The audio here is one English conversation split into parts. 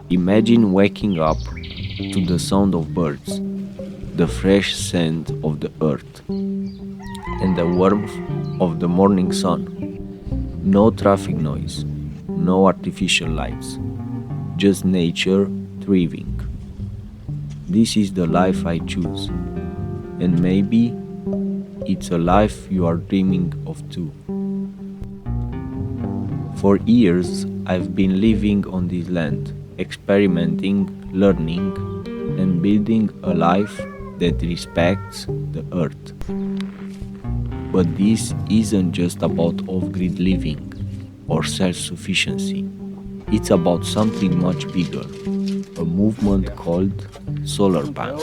Imagine waking up to the sound of birds, the fresh scent of the earth, and the warmth of the morning sun. No traffic noise, no artificial lights, just nature thriving. This is the life I choose, and maybe it's a life you are dreaming of too. For years, I've been living on this land, experimenting, learning, and building a life that respects the earth. But this isn't just about off-grid living or self-sufficiency. It's about something much bigger, a movement called Solarpunk.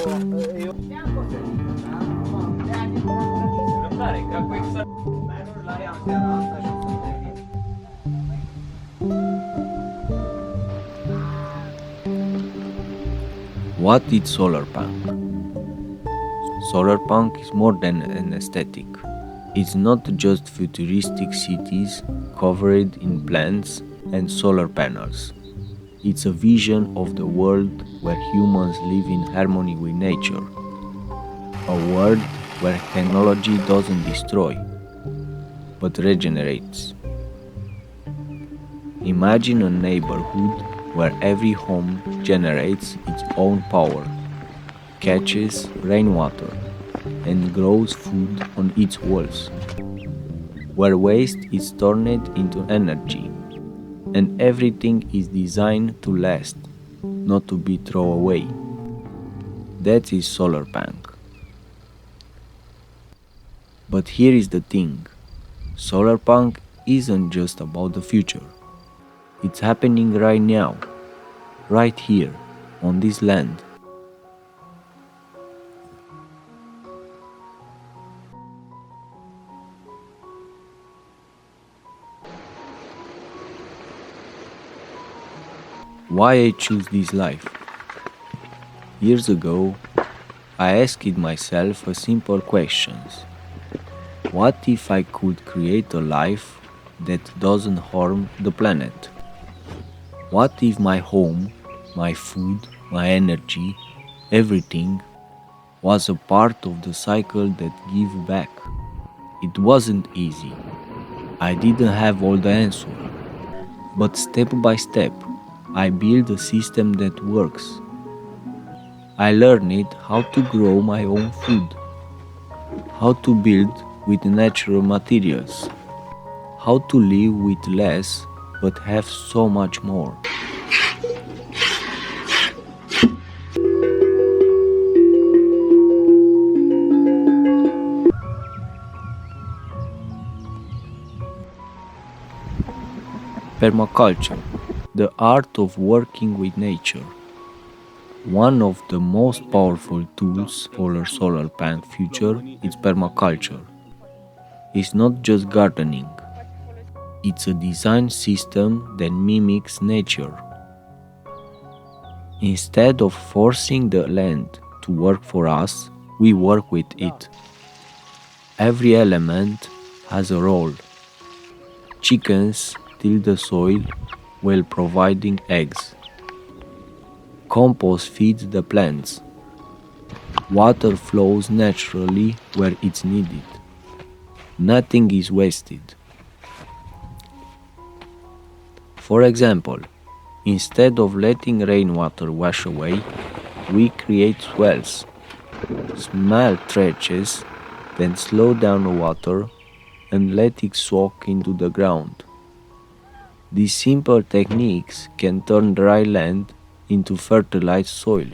What is Solarpunk? Solarpunk is more than an aesthetic. It's not just futuristic cities covered in plants and solar panels. It's a vision of the world where humans live in harmony with nature. A world where technology doesn't destroy, but regenerates. Imagine a neighborhood where every home generates its own power, catches rainwater, and grows food on its walls, where waste is turned into energy, and everything is designed to last, not to be thrown away. That is Solarpunk. But here is the thing, Solarpunk isn't just about the future. It's happening right now, right here, on this land. Why I choose this life? Years ago, I asked myself a simple question. What if I could create a life that doesn't harm the planet? What if my home, my food, my energy, everything was a part of the cycle that gives back? It wasn't easy. I didn't have all the answers. But step by step, I built a system that works. I learned how to grow my own food, how to build with natural materials, how to live with less but have so much more. Permaculture, the art of working with nature. One of the most powerful tools for a Solarpunk future is permaculture. It's not just gardening. It's a design system that mimics nature. Instead of forcing the land to work for us, we work with it. Every element has a role. Chickens till the soil while providing eggs. Compost feeds the plants. Water flows naturally where it's needed. Nothing is wasted. For example, instead of letting rainwater wash away, we create swells, small trenches, then slow down the water and let it soak into the ground. These simple techniques can turn dry land into fertilized soil.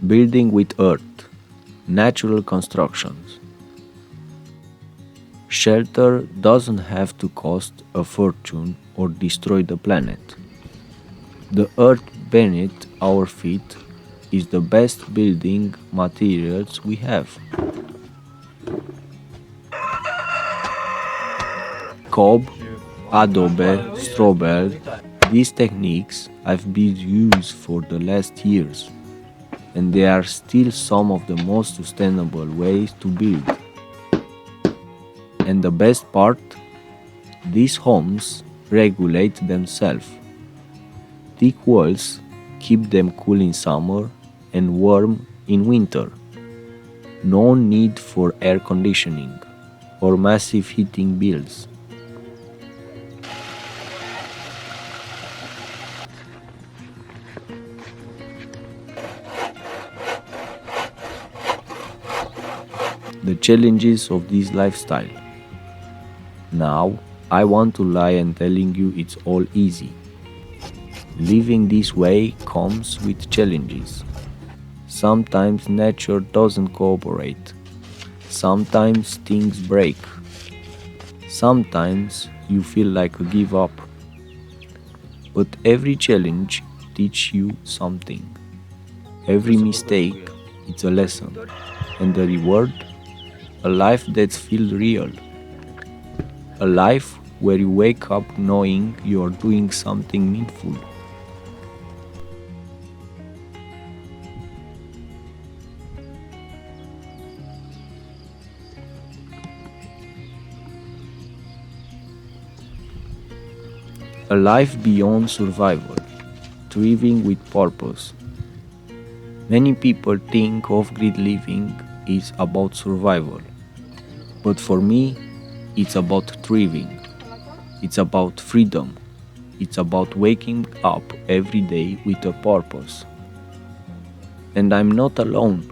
Building with earth, natural constructions. Shelter doesn't have to cost a fortune or destroy the planet. The earth beneath our feet is the best building materials we have. Cob, adobe, straw bale, These techniques have been used for the last years, and they are still some of the most sustainable ways to build. And the best part, these homes regulate themselves. Thick walls keep them cool in summer and warm in winter. No need for air conditioning or massive heating bills. The challenges of this lifestyle. Now, I want to lie and telling you it's all easy. Living this way comes with challenges. Sometimes nature doesn't cooperate. Sometimes things break. Sometimes you feel like a give up. But every challenge teaches you something. Every mistake is a lesson. And the reward? A life that feels real. A life where you wake up knowing you are doing something meaningful. A life beyond survival, thriving with purpose. Many people think off-grid living is about survival, but for me, it's about thriving. It's about freedom. It's about waking up every day with a purpose. And I'm not alone.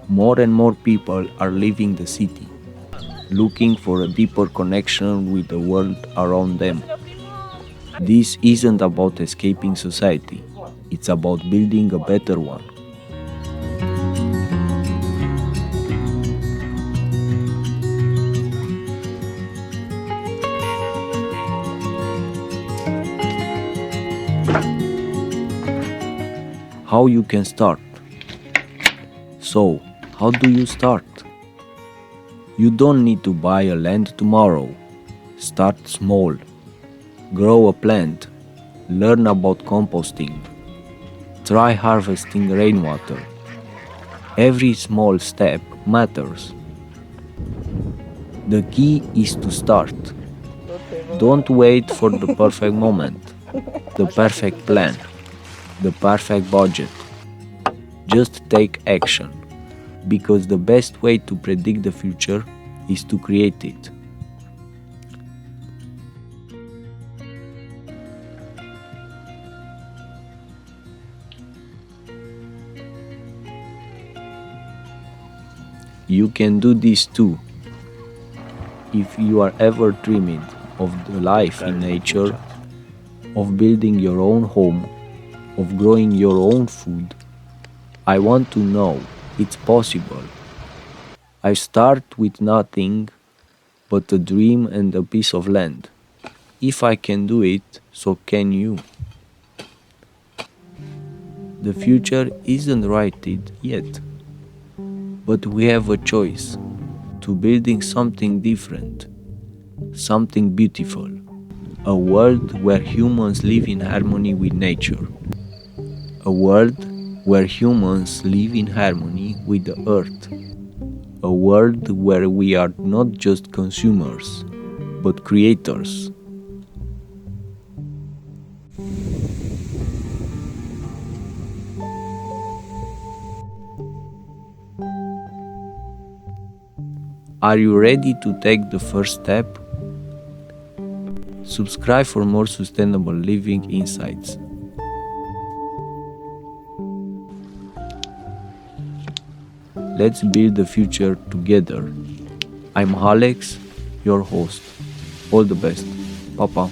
More and more people are leaving the city, looking for a deeper connection with the world around them. This isn't about escaping society. It's about building a better one. How you can start. So, how do you start? You don't need to buy a land tomorrow. Start small. Grow a plant. Learn about composting. Try harvesting rainwater. Every small step matters. The key is to start. Don't wait for the perfect moment, the perfect plan, the perfect budget. Just take action, because the best way to predict the future is to create it. You can do this too. If you are ever dreaming of the life in nature, of building your own home, of growing your own food, I want to know it's possible. I start with nothing but a dream and a piece of land. If I can do it, so can you. The future isn't written yet, but we have a choice to building something different, something beautiful, a world where humans live in harmony with nature, a world where humans live in harmony with the earth, a world where we are not just consumers, but creators. Are you ready to take the first step? Subscribe for more sustainable living insights. Let's build the future together. I'm Alex, your host. All the best. Papa.